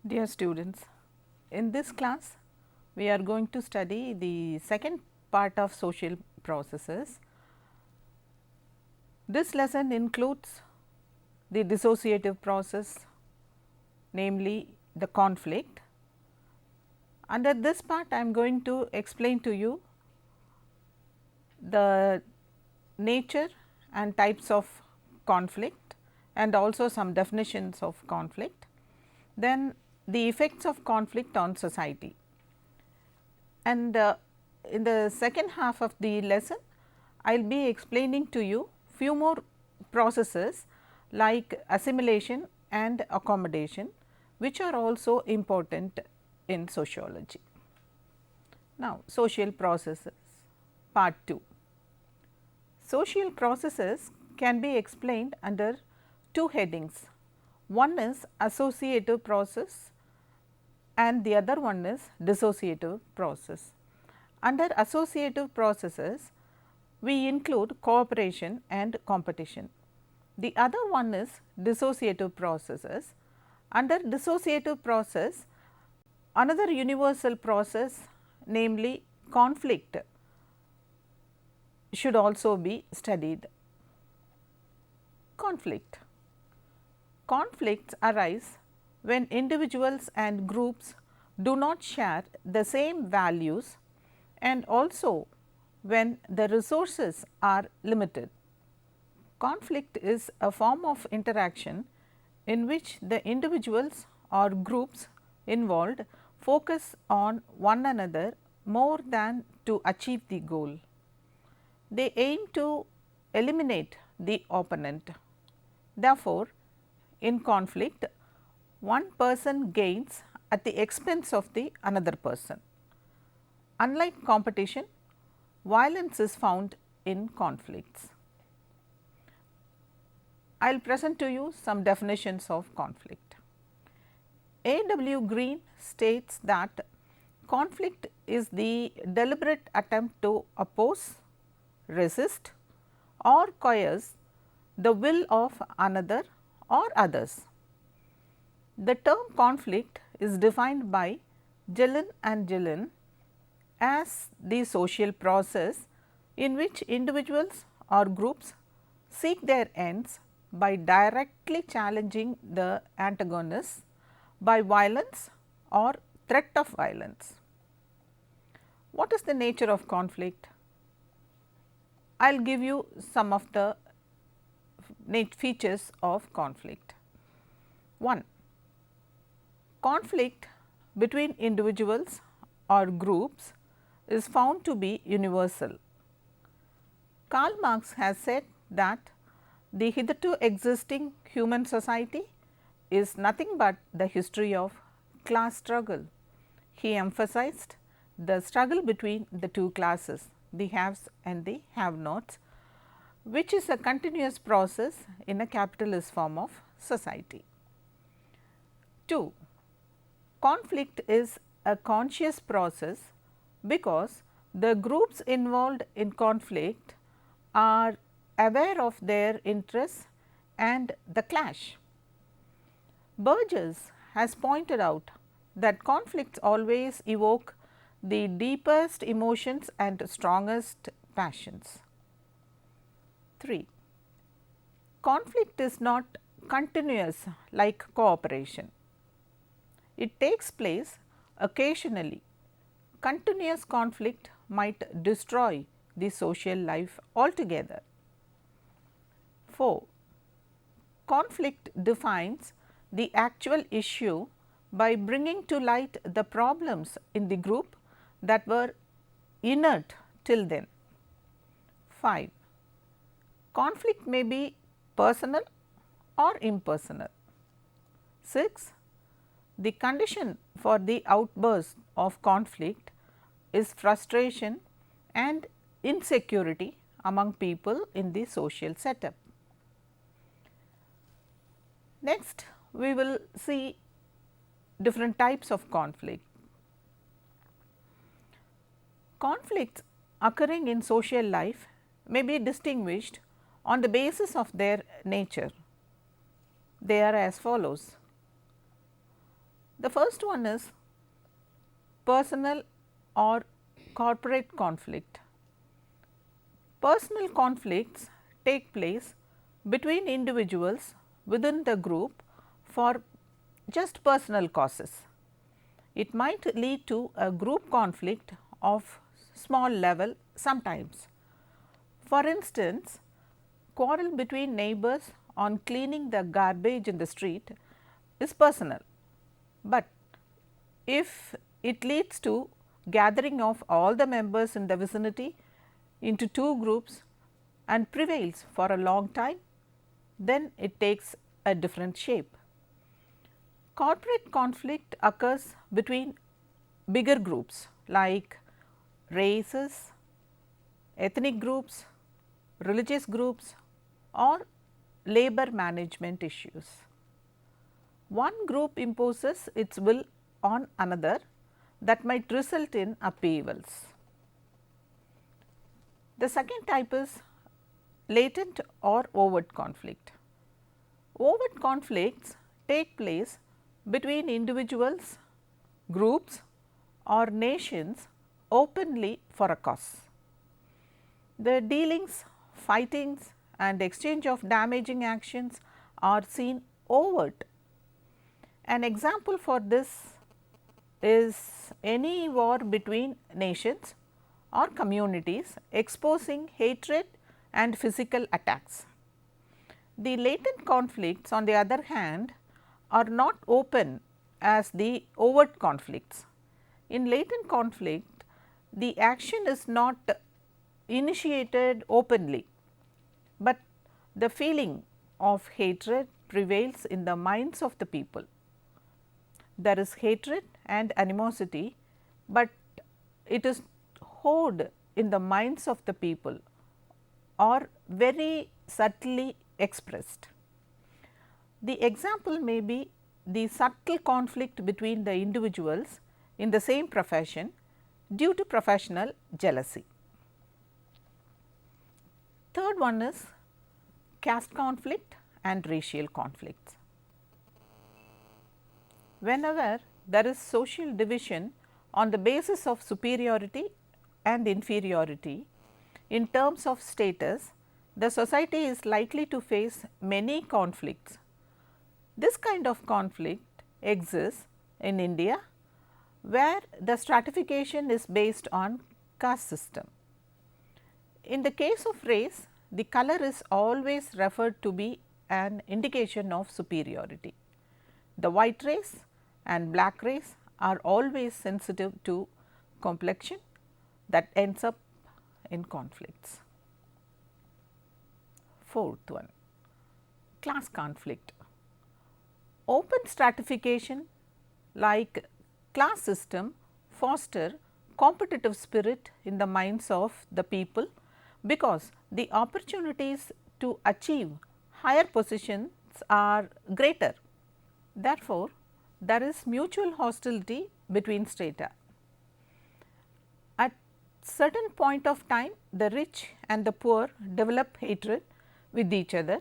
Dear students, in this class we are going to study the second part of social processes. This lesson includes the dissociative process, namely the conflict. Under this part I am going to explain to you the nature and types of conflict and also some definitions of conflict. Then the effects of conflict on society, and in the second half of the lesson I will be explaining to you few more processes like assimilation and accommodation, which are also important in sociology. Now, social processes part 2. Social processes can be explained under two headings. One is associative process and the other one is dissociative process. Under associative processes, we include cooperation and competition. The other one is dissociative processes. Under dissociative process, another universal process, namely conflict, should also be studied. Conflict. Conflicts arise when individuals and groups do not share the same values and also when the resources are limited. Conflict is a form of interaction in which the individuals or groups involved focus on one another more than to achieve the goal. They aim to eliminate the opponent. Therefore, in conflict, one person gains at the expense of the another person. Unlike competition, violence is found in conflicts. I will present to you some definitions of conflict. A.W. Green states that conflict is the deliberate attempt to oppose, resist or coerce the will of another or others. The term conflict is defined by Gillen and Gillen as the social process in which individuals or groups seek their ends by directly challenging the antagonists by violence or threat of violence. What is the nature of conflict? I will give you some of the features of conflict. 1. Conflict between individuals or groups is found to be universal. Karl Marx has said that the hitherto existing human society is nothing but the history of class struggle. He emphasized the struggle between the two classes, the haves and the have-nots, which is a continuous process in a capitalist form of society. 2. Conflict is a conscious process because the groups involved in conflict are aware of their interests and the clash. Burgess has pointed out that conflicts always evoke the deepest emotions and strongest passions. 3. Conflict is not continuous like cooperation. It takes place occasionally. Continuous conflict might destroy the social life altogether. 4. Conflict defines the actual issue by bringing to light the problems in the group that were inert till then. 5. Conflict may be personal or impersonal. 6. The condition for the outburst of conflict is frustration and insecurity among people in the social setup. Next, we will see different types of conflict. Conflicts occurring in social life may be distinguished on the basis of their nature. They are as follows. The first one is personal or corporate conflict. Personal conflicts take place between individuals within the group for just personal causes. It might lead to a group conflict of small level sometimes. For instance, quarrel between neighbors on cleaning the garbage in the street is personal, but if it leads to gathering of all the members in the vicinity into two groups and prevails for a long time, then it takes a different shape. Corporate conflict occurs between bigger groups like races, ethnic groups, religious groups or labor management issues. One group imposes its will on another that might result in upheavals. The second type is latent or overt conflict. Overt conflicts take place between individuals, groups or nations openly for a cause. The dealings, fightings and exchange of damaging actions are seen overt. An example for this is any war between nations or communities exposing hatred and physical attacks. The latent conflicts on the other hand are not open as the overt conflicts. In latent conflict, the action is not initiated openly, but the feeling of hatred prevails in the minds of the people. There is hatred and animosity, but it is hoarded in the minds of the people or very subtly expressed. The example may be the subtle conflict between the individuals in the same profession due to professional jealousy. Third one is caste conflict and racial conflicts. Whenever there is social division on the basis of superiority and inferiority in terms of status, the society is likely to face many conflicts. This kind of conflict exists in India, where the stratification is based on caste system. In the case of race, the color is always referred to be an indication of superiority. The white race and black race are always sensitive to complexion that ends up in conflicts. Fourth one, class conflict. Open stratification like class system foster competitive spirit in the minds of the people, because the opportunities to achieve higher positions are greater. Therefore, there is mutual hostility between strata. At certain point of time, the rich and the poor develop hatred with each other.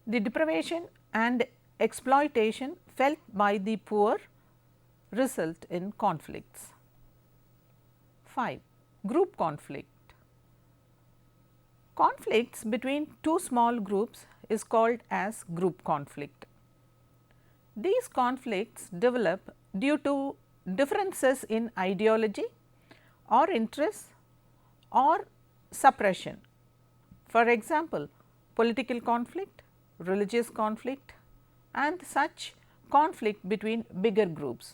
The deprivation and exploitation felt by the poor result in conflicts. 5. Group conflict. Conflicts between two small groups is called as group conflict. These conflicts develop due to differences in ideology or interests or suppression. For example, political conflict, religious conflict and such conflict between bigger groups.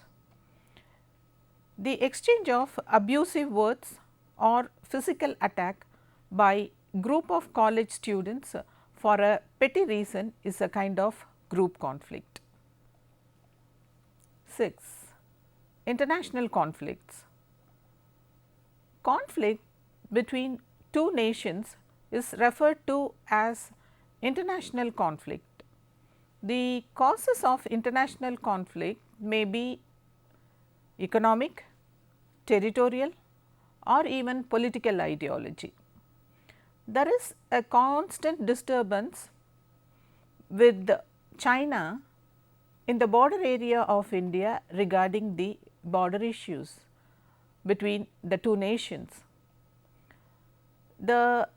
The exchange of abusive words or physical attack by group of college students for a petty reason is a kind of group conflict. 6. International conflicts. Conflict between two nations is referred to as international conflict. The causes of international conflict may be economic, territorial or even political ideology. There is a constant disturbance with China in the border area of India regarding the border issues between the two nations. The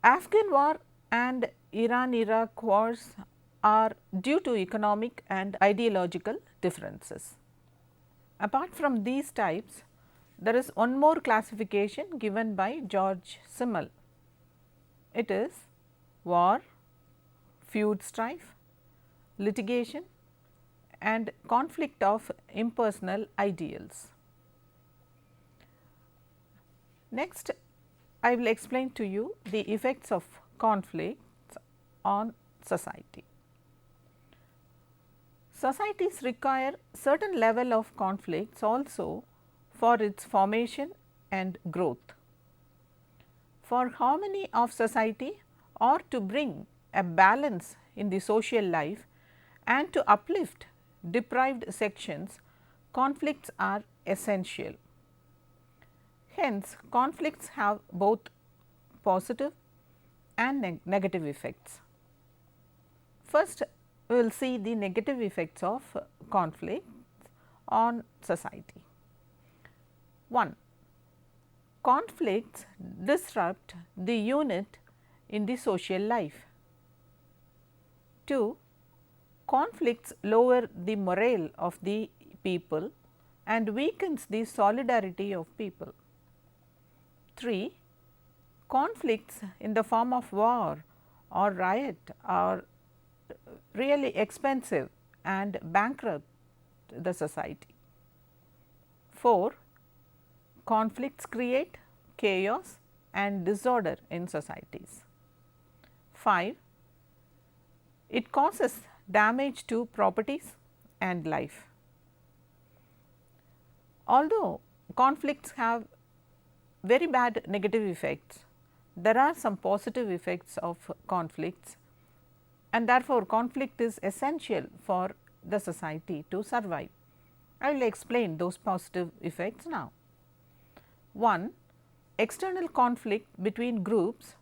Afghan war and Iran-Iraq wars are due to economic and ideological differences. Apart from these types, there is one more classification given by George Simmel. It is war, feud strife, litigation and conflict of impersonal ideals. Next, I will explain to you the effects of conflicts on society. Societies require certain level of conflicts also for its formation and growth. For harmony of society or to bring a balance in the social life and to uplift deprived sections, conflicts are essential. Hence, conflicts have both positive and negative effects. First, we will see the negative effects of conflicts on society. 1. Conflicts disrupt the unit in the social life. 2. Conflicts lower the morale of the people and weakens the solidarity of people. 3. Conflicts in the form of war or riot are really expensive and bankrupt the society. 4. Conflicts create chaos and disorder in societies. 5. It causes damage to properties and life. Although conflicts have very bad negative effects, there are some positive effects of conflicts, and therefore, conflict is essential for the society to survive. I will explain those positive effects now. 1. External conflict between groups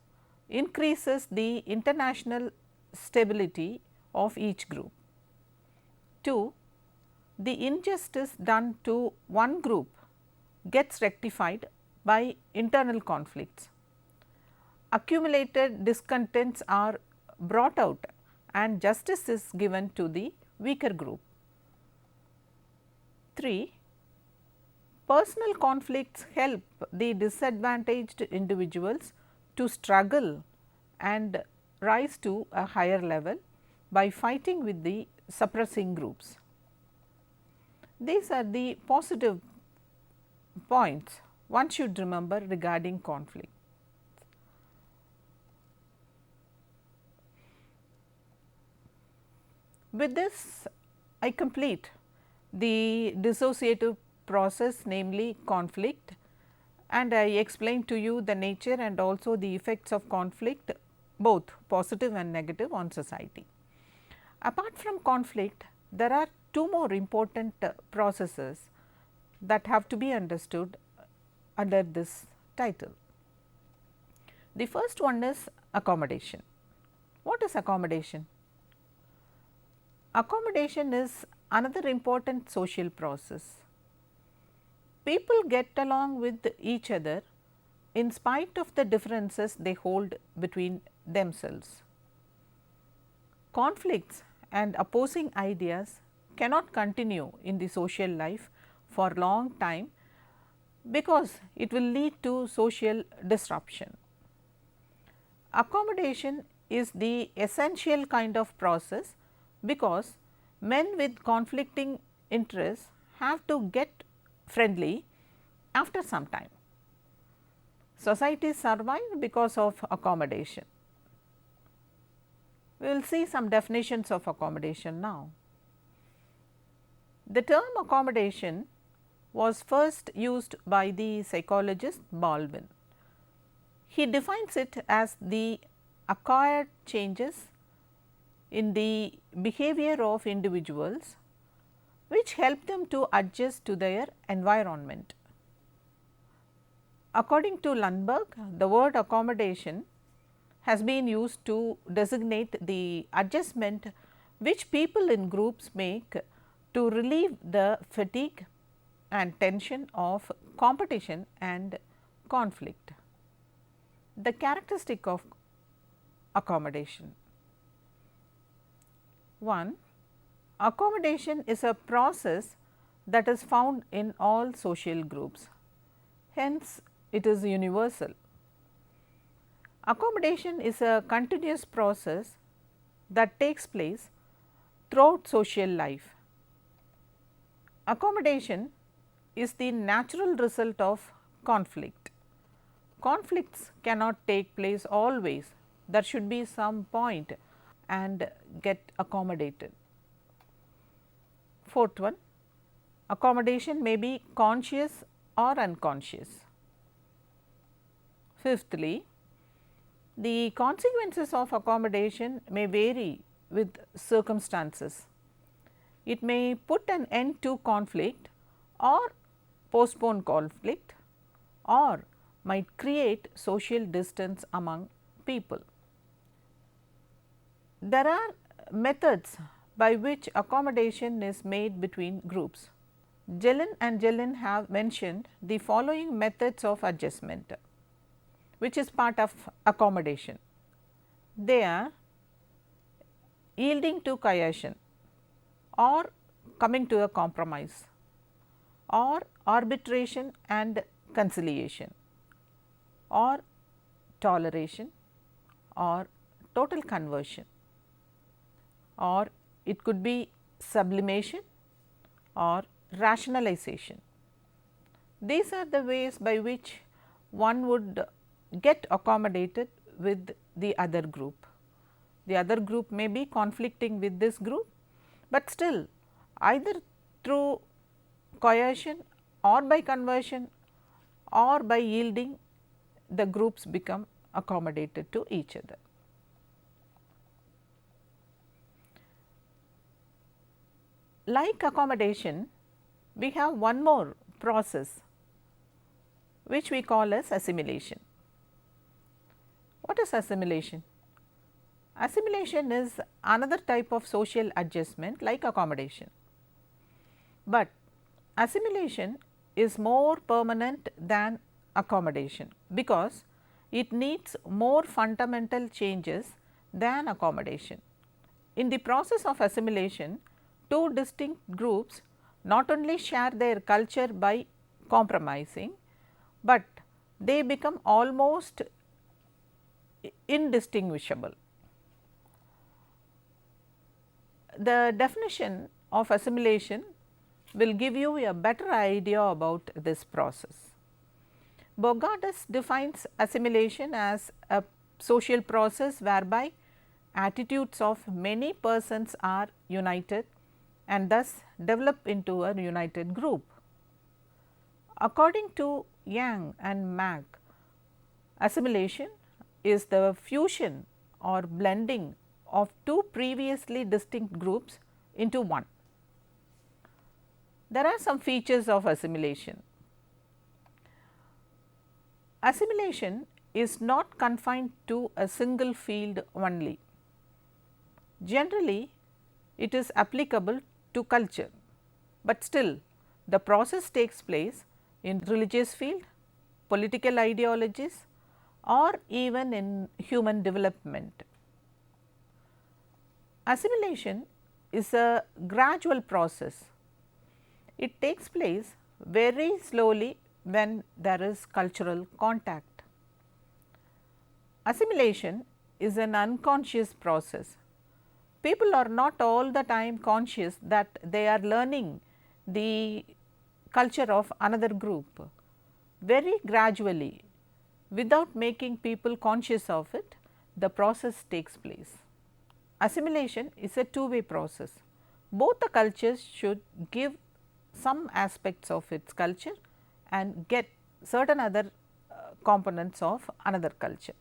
increases the international stability of each group. 2. The injustice done to one group gets rectified by internal conflicts. Accumulated discontents are brought out and justice is given to the weaker group. 3. Personal conflicts help the disadvantaged individuals to struggle and rise to a higher level by fighting with the suppressing groups. These are the positive points one should remember regarding conflict. With this, I complete the dissociative process, namely conflict, and I explained to you the nature and also the effects of conflict, both positive and negative, on society. Apart from conflict, there are two more important processes that have to be understood under this title. The first one is accommodation. What is accommodation? Accommodation is another important social process. People get along with each other in spite of the differences they hold between themselves. Conflicts and opposing ideas cannot continue in the social life for long time because it will lead to social disruption. Accommodation is the essential kind of process because men with conflicting interests have to get friendly after some time. Societies survive because of accommodation. We will see some definitions of accommodation now. The term accommodation was first used by the psychologist Baldwin. He defines it as the acquired changes in the behavior of individuals which help them to adjust to their environment. According to Lundberg, the word accommodation has been used to designate the adjustment which people in groups make to relieve the fatigue and tension of competition and conflict. The characteristic of accommodation. 1. Accommodation is a process that is found in all social groups, hence it is universal. Accommodation is a continuous process that takes place throughout social life. Accommodation is the natural result of conflict. Conflicts cannot take place always, there should be some point and get accommodated. Fourth one, accommodation may be conscious or unconscious. Fifthly, the consequences of accommodation may vary with circumstances. It may put an end to conflict or postpone conflict or might create social distance among people. There are methods by which accommodation is made between groups. Jelen and Jelen have mentioned the following methods of adjustment, which is part of accommodation. They are yielding to coercion or coming to a compromise, or arbitration and conciliation, or toleration, or total conversion, or it could be sublimation or rationalization. These are the ways by which one would get accommodated with the other group. The other group may be conflicting with this group, but still either through coercion or by conversion or by yielding, the groups become accommodated to each other. Like accommodation, we have one more process which we call as assimilation. What is assimilation? Assimilation is another type of social adjustment like accommodation, but assimilation is more permanent than accommodation because it needs more fundamental changes than accommodation. In the process of assimilation, two distinct groups not only share their culture by compromising, but they become almost indistinguishable. The definition of assimilation will give you a better idea about this process. Bogardes defines assimilation as a social process whereby attitudes of many persons are united and thus develop into a united group. According to Yang and Mag, assimilation is the fusion or blending of two previously distinct groups into one. There are some features of assimilation. Assimilation is not confined to a single field only. Generally, it is applicable to culture, but still the process takes place in religious field, political ideologies, or even in human development. Assimilation is a gradual process. It takes place very slowly when there is cultural contact. Assimilation is an unconscious process. People are not all the time conscious that they are learning the culture of another group. Very gradually, without making people conscious of it, the process takes place. Assimilation is a two-way process. Both the cultures should give some aspects of its culture and get certain other components of another culture.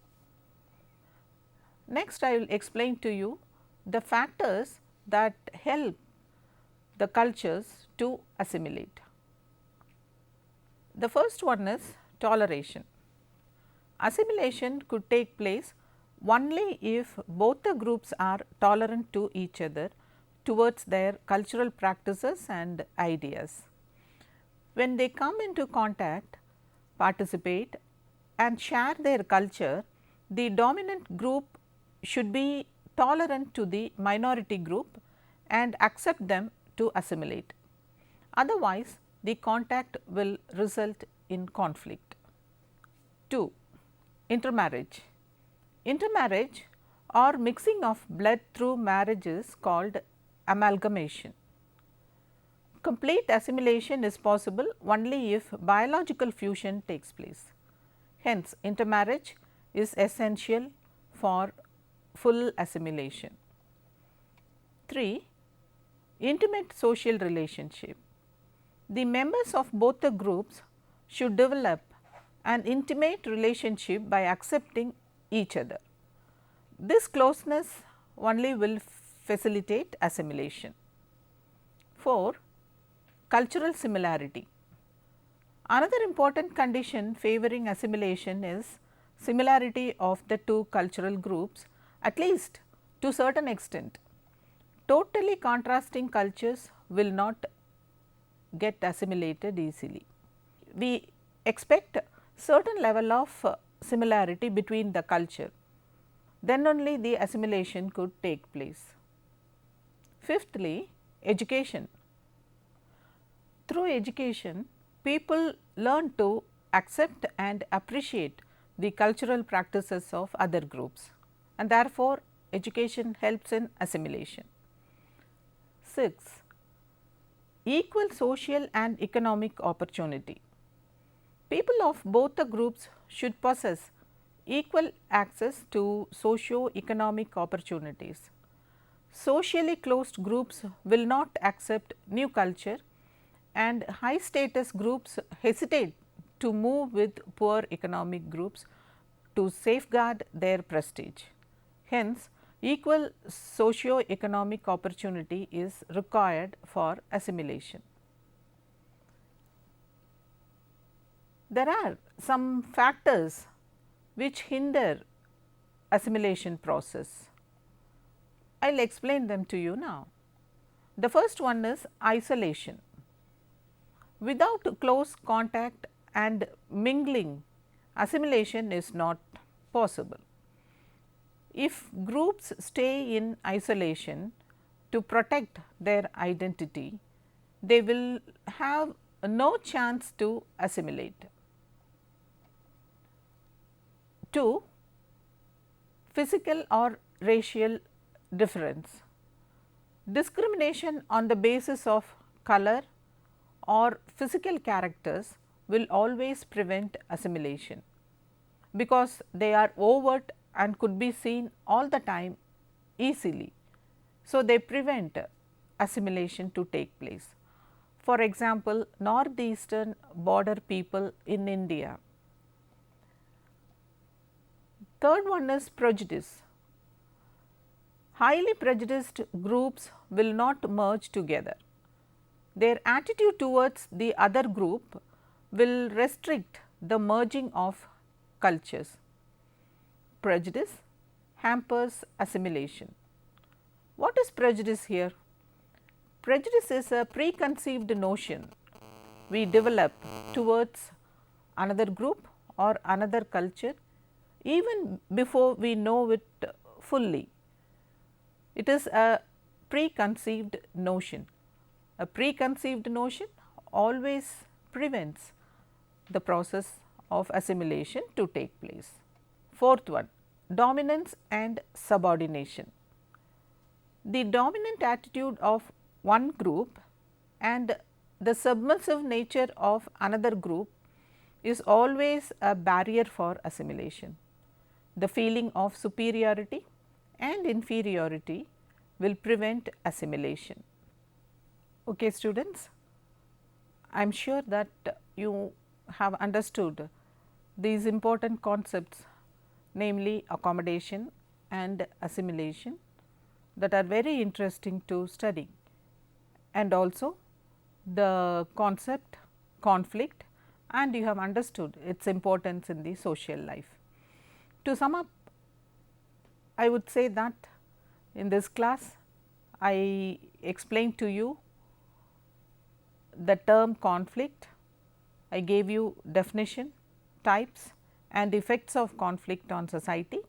Next, I will explain to you the factors that help the cultures to assimilate. The first one is toleration. Assimilation could take place only if both the groups are tolerant to each other towards their cultural practices and ideas. When they come into contact, participate and share their culture, the dominant group should be tolerant to the minority group and accept them to assimilate. Otherwise, the contact will result in conflict. 2. Intermarriage. Intermarriage or mixing of blood through marriage is called amalgamation. Complete assimilation is possible only if biological fusion takes place. Hence, intermarriage is essential for full assimilation. 3. Intimate social relationship. The members of both the groups should develop an intimate relationship by accepting each other. This closeness only will facilitate assimilation. 4. Cultural similarity. Another important condition favoring assimilation is similarity of the two cultural groups, at least to certain extent. Totally contrasting cultures will not get assimilated easily. We expect certain level of similarity between the culture, then only the assimilation could take place. Fifthly, education. Through education, people learn to accept and appreciate the cultural practices of other groups, and therefore, education helps in assimilation. 6. Equal social and economic opportunity. People of both the groups should possess equal access to socio-economic opportunities. Socially closed groups will not accept new culture and high status groups hesitate to move with poor economic groups to safeguard their prestige. Hence, equal socio-economic opportunity is required for assimilation. There are some factors which hinder assimilation process. I will explain them to you now. The first one is isolation. Without close contact and mingling, assimilation is not possible. If groups stay in isolation to protect their identity, they will have no chance to assimilate. 2. Physical or racial difference. Discrimination on the basis of color or physical characters will always prevent assimilation, because they are overt and could be seen all the time easily. So, they prevent assimilation to take place. For example, northeastern border people in India. Third one is prejudice. Highly prejudiced groups will not merge together. Their attitude towards the other group will restrict the merging of cultures. Prejudice hampers assimilation. What is prejudice here? Prejudice is a preconceived notion we develop towards another group or another culture even before we know it fully. It is a preconceived notion. A preconceived notion always prevents the process of assimilation to take place. Fourth one, dominance and subordination. the dominant attitude of one group and the submissive nature of another group is always a barrier for assimilation. The feeling of superiority and inferiority will prevent assimilation. Okay, students, I am sure that you have understood these important concepts, namely accommodation and assimilation, that are very interesting to study, and also the concept conflict, and you have understood its importance in the social life. To sum up, I would say that in this class I explained to you the term conflict, I gave you definition, types and effects of conflict on society.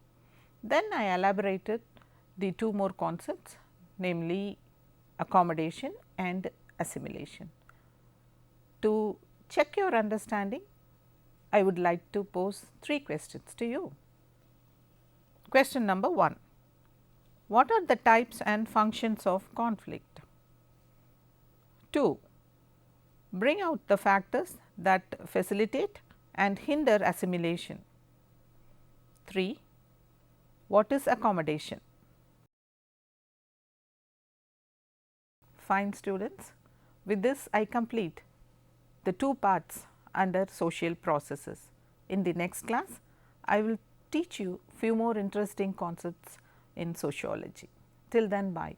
Then I elaborated the two more concepts, namely accommodation and assimilation. To check your understanding, I would like to pose 3 questions to you. Question number 1. What are the types and functions of conflict? 2. Bring out the factors that facilitate and hinder assimilation. 3. What is accommodation? Fine, students. With this I complete the 2 parts under social processes. In the next class, I will teach you few more interesting concepts in sociology. Till then, bye.